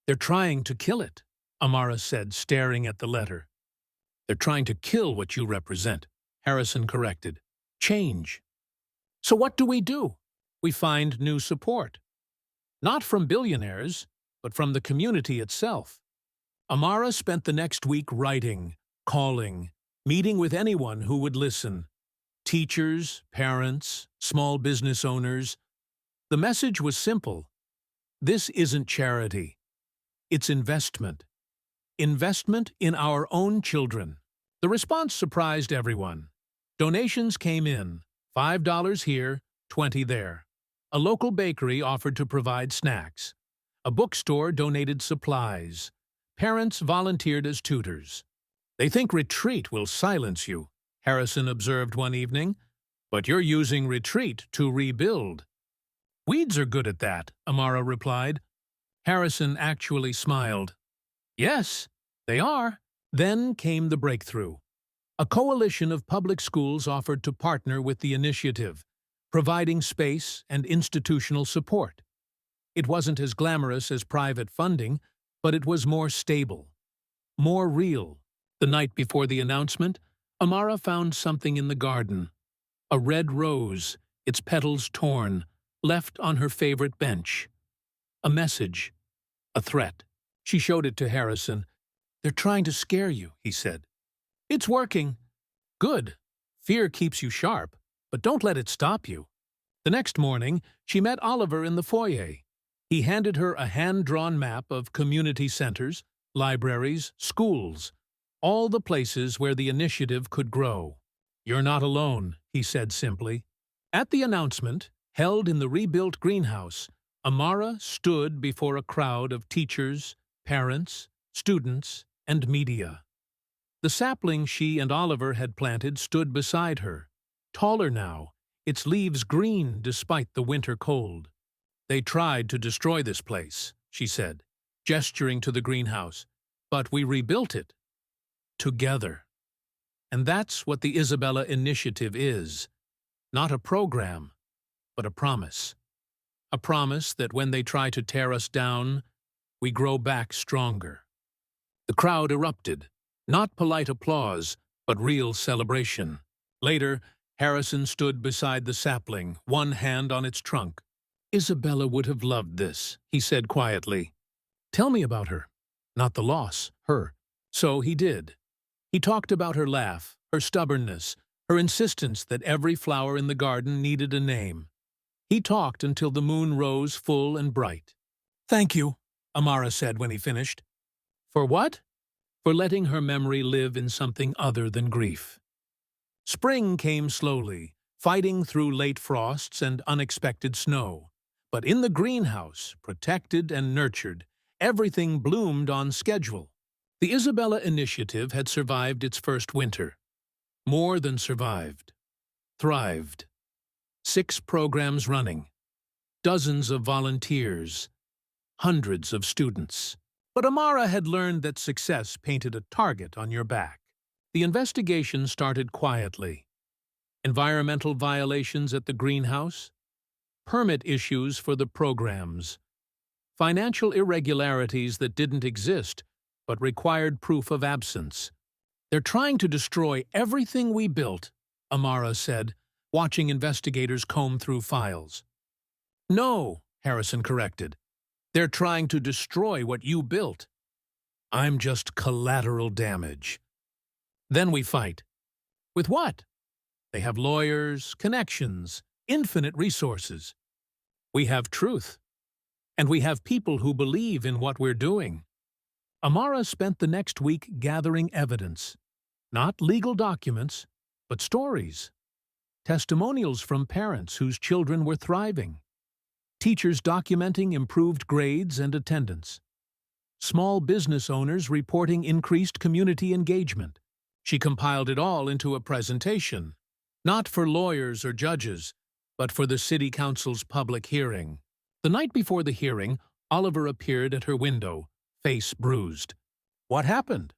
[SPEAKER 1] "They're trying to kill it," Amara said, staring at the letter. "They're trying to kill what you represent," Harrison corrected. "Change." "So what do? We find new support. Not from billionaires, but from the community itself." Amara spent the next week writing, calling, meeting with anyone who would listen. Teachers, parents, small business owners. The message was simple. This isn't charity. It's investment. Investment in our own children. The response surprised everyone. Donations came in, $5 here, $20 there. A local bakery offered to provide snacks. A bookstore donated supplies. Parents volunteered as tutors. "They think retreat will silence you," Harrison observed one evening, "but you're using retreat to rebuild." "Weeds are good at that," Amara replied. Harrison actually smiled. "Yes, they are." Then came the breakthrough. A coalition of public schools offered to partner with the initiative, providing space and institutional support. It wasn't as glamorous as private funding, but it was more stable, more real. The night before the announcement, Amara found something in the garden. A red rose, its petals torn, left on her favorite bench. A message. A threat. She showed it to Harrison. "They're trying to scare you," he said. "It's working." "Good. Fear keeps you sharp, but don't let it stop you." The next morning, she met Oliver in the foyer. He handed her a hand-drawn map of community centers, libraries, schools, all the places where the initiative could grow. "You're not alone," he said simply. At the announcement, held in the rebuilt greenhouse, Amara stood before a crowd of teachers, parents, students, and media. The sapling she and Oliver had planted stood beside her, taller now, its leaves green despite the winter cold. "They tried to destroy this place," she said, gesturing to the greenhouse, "but we rebuilt it. Together." And that's what the Isabella Initiative is. Not a program, but a promise. A promise that when they try to tear us down, we grow back stronger. The crowd erupted. Not polite applause, but real celebration. Later, Harrison stood beside the sapling, one hand on its trunk. "Isabella would have loved this," he said quietly. "Tell me about her. Not the loss, her." So he did. He talked about her laugh, her stubbornness, her insistence that every flower in the garden needed a name. He talked until the moon rose full and bright. "Thank you," Amara said when he finished. "For what?" "For letting her memory live in something other than grief." Spring came slowly, fighting through late frosts and unexpected snow. But in the greenhouse, protected and nurtured, everything bloomed on schedule. The Isabella Initiative had survived its first winter. More than survived. Thrived. 6 programs running. Dozens of volunteers. Hundreds of students. But Amara had learned that success painted a target on your back. The investigation started quietly. Environmental violations at the greenhouse. Permit issues for the programs. Financial irregularities that didn't exist, but required proof of absence. "They're trying to destroy everything we built," Amara said, watching investigators comb through files. "No," Harrison corrected. "They're trying to destroy what you built. I'm just collateral damage." Then we fight. With what? They have lawyers, connections, infinite resources. We have truth. And we have people who believe in what we're doing. Amara spent the next week gathering evidence. Not legal documents, but stories. Testimonials from parents whose children were thriving. Teachers documenting improved grades and attendance. small business owners reporting increased community engagement. She compiled it all into a presentation, not for lawyers or judges, but for the city council's public hearing. The night before the hearing, Oliver appeared at her window, face bruised. "What happened?"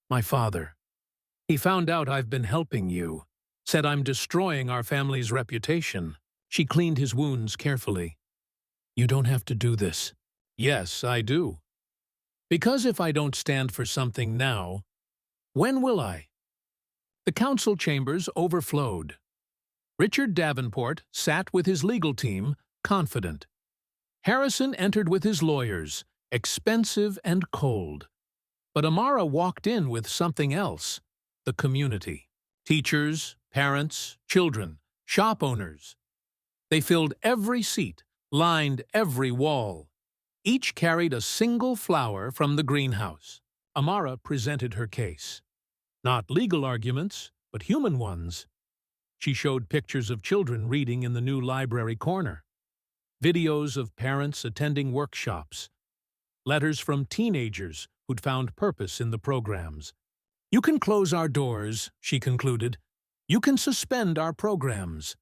[SPEAKER 1] "My father. He found out I've been helping you. Said I'm destroying our family's reputation." She cleaned his wounds carefully. "You don't have to do this." "Yes, I do. Because if I don't stand for something now, when will I?" The council chambers overflowed. Richard Davenport sat with his legal team, confident. Harrison entered with his lawyers, expensive and cold. But Amara walked in with something else, the community. Teachers, parents, children, shop owners. They filled every seat, lined every wall. Each carried a single flower from the greenhouse. Amara presented her case. Not legal arguments, but human ones. She showed pictures of children reading in the new library corner, videos of parents attending workshops, letters from teenagers who'd found purpose in the programs. "You can close our doors," she concluded. "You can suspend our programs.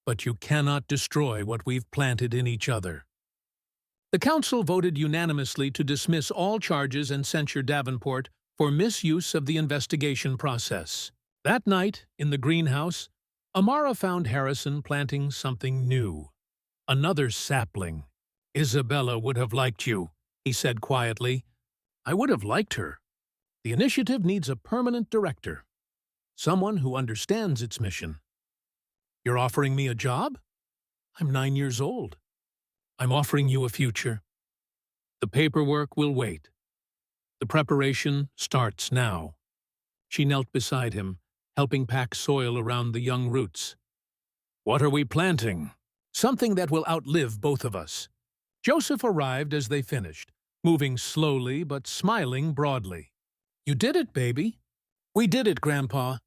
[SPEAKER 1] But you cannot destroy what we've planted in each other." The council voted unanimously to dismiss all charges and censure Davenport for misuse of the investigation process. That night, in the greenhouse, Amara found Harrison planting something new. Another sapling. "Isabella would have liked you," he said quietly. "I would have liked her. The initiative needs a permanent director, someone who understands its mission." "You're offering me a job? I'm 9 years old. I'm offering you a future. The paperwork will wait. The preparation starts now." She knelt beside him, helping pack soil around the young roots. "What are we planting?" "Something that will outlive both of us." Joseph arrived as they finished, moving slowly but smiling broadly. "You did it, baby." "We did it, Grandpa."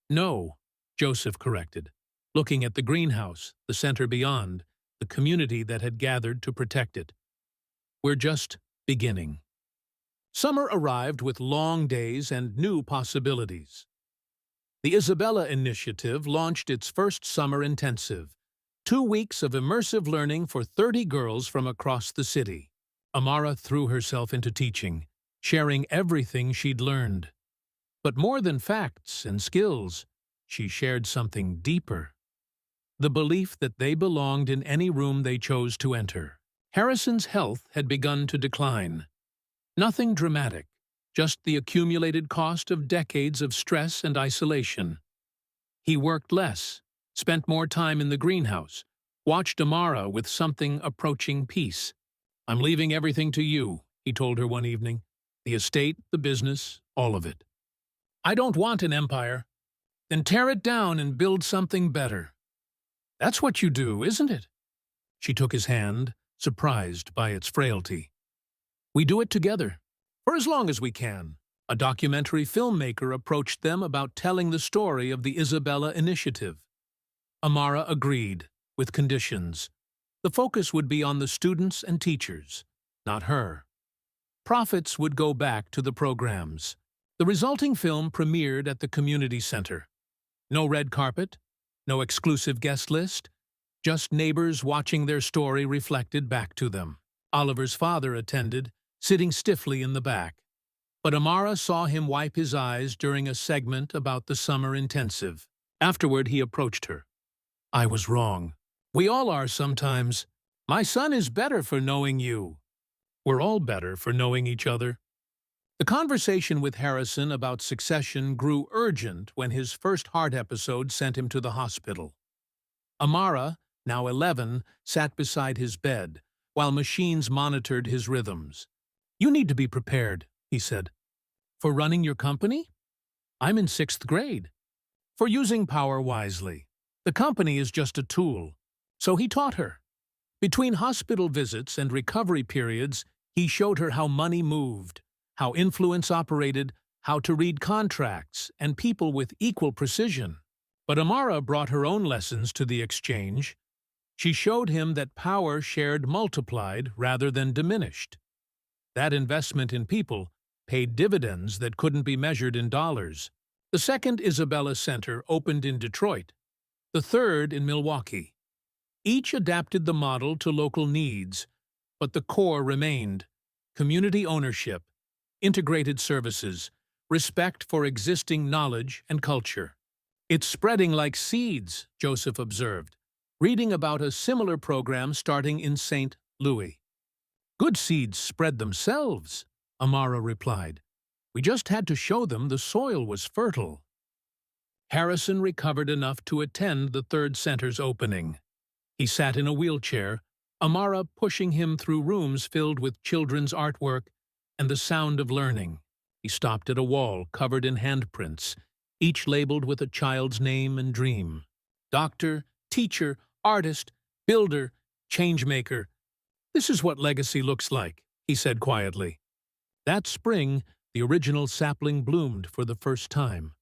[SPEAKER 1] "No," Joseph corrected, looking at the greenhouse, the center beyond, the community that had gathered to protect it. "We're just beginning." Summer arrived with long days and new possibilities. The Isabella Initiative launched its first summer intensive, 2 weeks of immersive learning for 30 girls from across the city. Amara threw herself into teaching, sharing everything she'd learned. But more than facts and skills, she shared something deeper. The belief that they belonged in any room they chose to enter. Harrison's health had begun to decline. Nothing dramatic, just the accumulated cost of decades of stress and isolation. He worked less, spent more time in the greenhouse, watched Amara with something approaching peace. "I'm leaving everything to you," he told her one evening. "The estate, the business, all of it. I don't want an empire. Then tear it down and build something better. That's what you do, isn't it?" She took his hand, surprised by its frailty. "We do it together, for as long as we can." A documentary filmmaker approached them about telling the story of the Isabella Initiative. Amara agreed, with conditions. The focus would be on the students and teachers, not her. Profits would go back to the programs. The resulting film premiered at the community center. No red carpet, no exclusive guest list, just neighbors watching their story reflected back to them. Oliver's father attended, sitting stiffly in the back. But Amara saw him wipe his eyes during a segment about the summer intensive. Afterward, he approached her. "I was wrong. We all are sometimes. My son is better for knowing you. We're all better for knowing each other." The conversation with Harrison about succession grew urgent when his first heart episode sent him to the hospital. Amara, now 11, sat beside his bed, while machines monitored his rhythms. "You need to be prepared," he said. "For running your company? I'm in 6th grade. For using power wisely. The company is just a tool." So he taught her. Between hospital visits and recovery periods, he showed her how money moved, how influence operated, how to read contracts and people with equal precision. But Amara brought her own lessons to the exchange. She showed him that power shared multiplied rather than diminished. That investment in people paid dividends that couldn't be measured in dollars. The second Isabella Center opened in Detroit, the third in Milwaukee. Each adapted the model to local needs, but the core remained: community ownership, integrated services, respect for existing knowledge and culture. "It's spreading like seeds," Joseph observed, reading about a similar program starting in St. Louis. "Good seeds spread themselves," Amara replied. "We just had to show them the soil was fertile." Harrison recovered enough to attend the third center's opening. He sat in a wheelchair, Amara pushing him through rooms filled with children's artwork and the sound of learning. He stopped at a wall covered in handprints, each labeled with a child's name and dream. Doctor, teacher, artist, builder, changemaker. "This is what legacy looks like," he said quietly. That spring, the original sapling bloomed for the first time.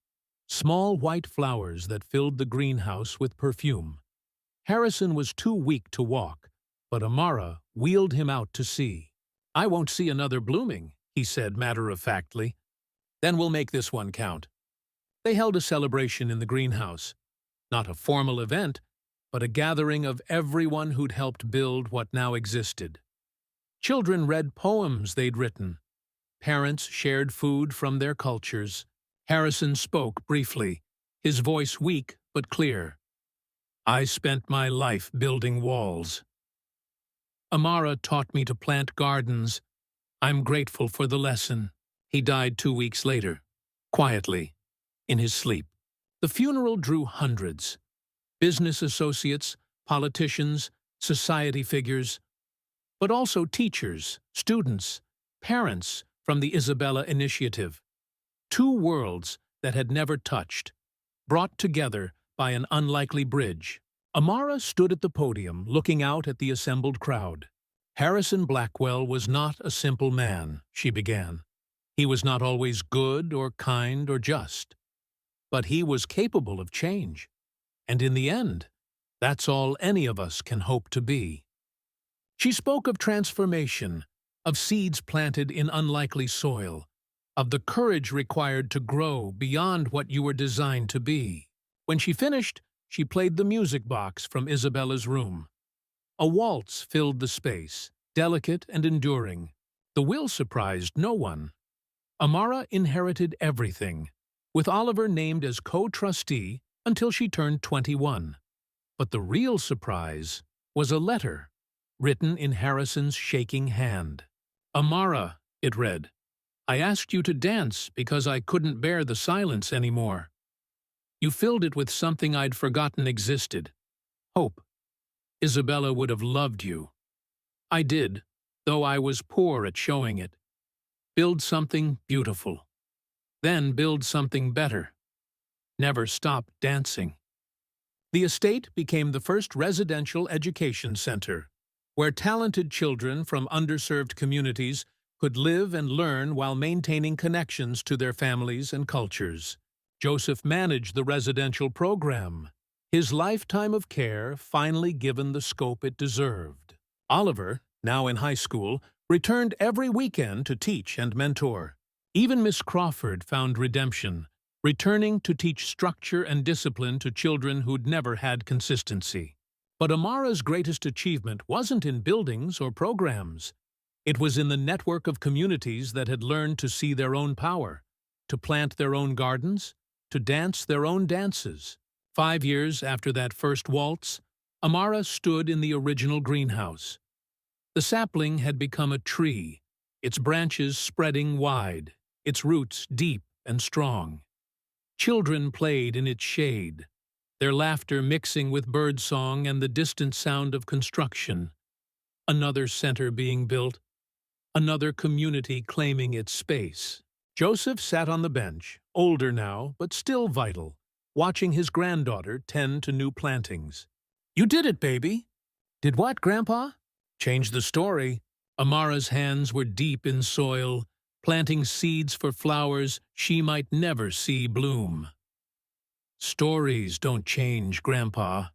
[SPEAKER 1] Small white flowers that filled the greenhouse with perfume. Harrison was too weak to walk, but Amara wheeled him out to see. "I won't see another blooming," he said matter-of-factly. "Then we'll make this one count." They held a celebration in the greenhouse. Not a formal event, but a gathering of everyone who'd helped build what now existed. Children read poems they'd written. Parents shared food from their cultures. Harrison spoke briefly, his voice weak but clear. "I spent my life building walls. Amara taught me to plant gardens. I'm grateful for the lesson." He died 2 weeks later, quietly, in his sleep. The funeral drew hundreds: business associates, politicians, society figures, but also teachers, students, parents from the Isabella Initiative. Two worlds that had never touched, brought together by an unlikely bridge. Amara stood at the podium, looking out at the assembled crowd. "Harrison Blackwell was not a simple man," she began. "He was not always good or kind or just. But he was capable of change. And in the end, that's all any of us can hope to be." She spoke of transformation, of seeds planted in unlikely soil, of the courage required to grow beyond what you were designed to be. When she finished, she played the music box from Isabella's room. A waltz filled the space, delicate and enduring. The will surprised no one. Amara inherited everything, with Oliver named as co-trustee until she turned 21. But the real surprise was a letter, written in Harrison's shaking hand. "Amara," it read, "I asked you to dance because I couldn't bear the silence anymore. You filled it with something I'd forgotten existed. Hope. Isabella would have loved you. I did, though I was poor at showing it. Build something beautiful. Then build something better. Never stop dancing." The estate became the first residential education center, where talented children from underserved communities could live and learn while maintaining connections to their families and cultures. Joseph managed the residential program, his lifetime of care finally given the scope it deserved. Oliver, now in high school, returned every weekend to teach and mentor. Even Miss Crawford found redemption, returning to teach structure and discipline to children who'd never had consistency. But Amara's greatest achievement wasn't in buildings or programs. It was in the network of communities that had learned to see their own power, to plant their own gardens, to dance their own dances. 5 years after that first waltz, Amara stood in the original greenhouse. The sapling had become a tree, its branches spreading wide, its roots deep and strong. Children played in its shade, their laughter mixing with birdsong and the distant sound of construction. Another center being built, another community claiming its space. Joseph sat on the bench, older now, but still vital, watching his granddaughter tend to new plantings. "You did it, baby." "Did what, Grandpa?" "Change the story." Amara's hands were deep in soil, planting seeds for flowers she might never see bloom. "Stories don't change, Grandpa.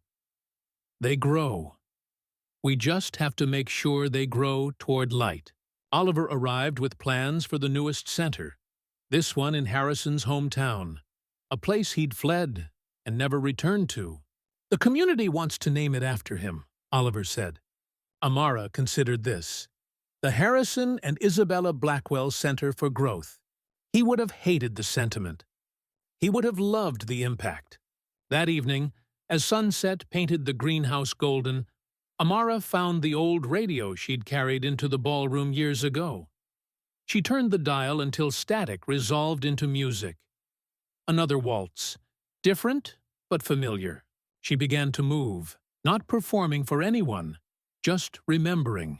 [SPEAKER 1] They grow. We just have to make sure they grow toward light." Oliver arrived with plans for the newest center, this one in Harrison's hometown, a place he'd fled and never returned to. The community wants to name it after him, Oliver said. Amara considered this. The Harrison and Isabella Blackwell Center for Growth. He would have hated the sentiment. He would have loved the impact. That evening, as sunset painted the greenhouse golden, Amara found the old radio she'd carried into the ballroom years ago. She turned the dial until static resolved into music. Another waltz, different but familiar. She began to move, not performing for anyone, just remembering.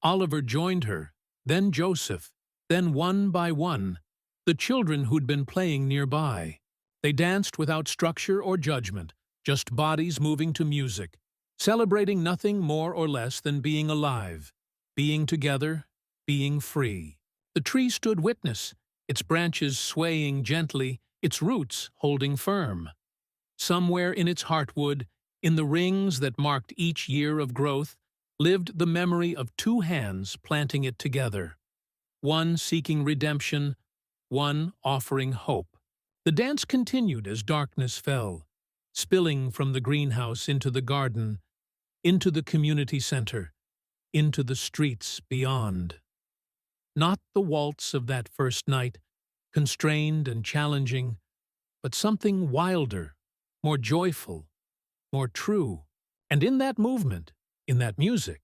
[SPEAKER 1] Oliver joined her, then Joseph, then one by one, the children who'd been playing nearby. They danced without structure or judgment, just bodies moving to music, celebrating nothing more or less than being alive, being together, being free. The tree stood witness, its branches swaying gently, its roots holding firm. Somewhere in its heartwood, in the rings that marked each year of growth, lived the memory of two hands planting it together, one seeking redemption, one offering hope. The dance continued as darkness fell, spilling from the greenhouse into the garden, into the community center, into the streets beyond. Not the waltz of that first night, constrained and challenging, but something wilder, more joyful, more true. And in that movement, in that music,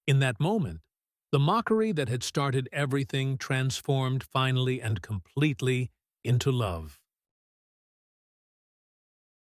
[SPEAKER 1] in that moment, the mockery that had started everything transformed finally and completely into love.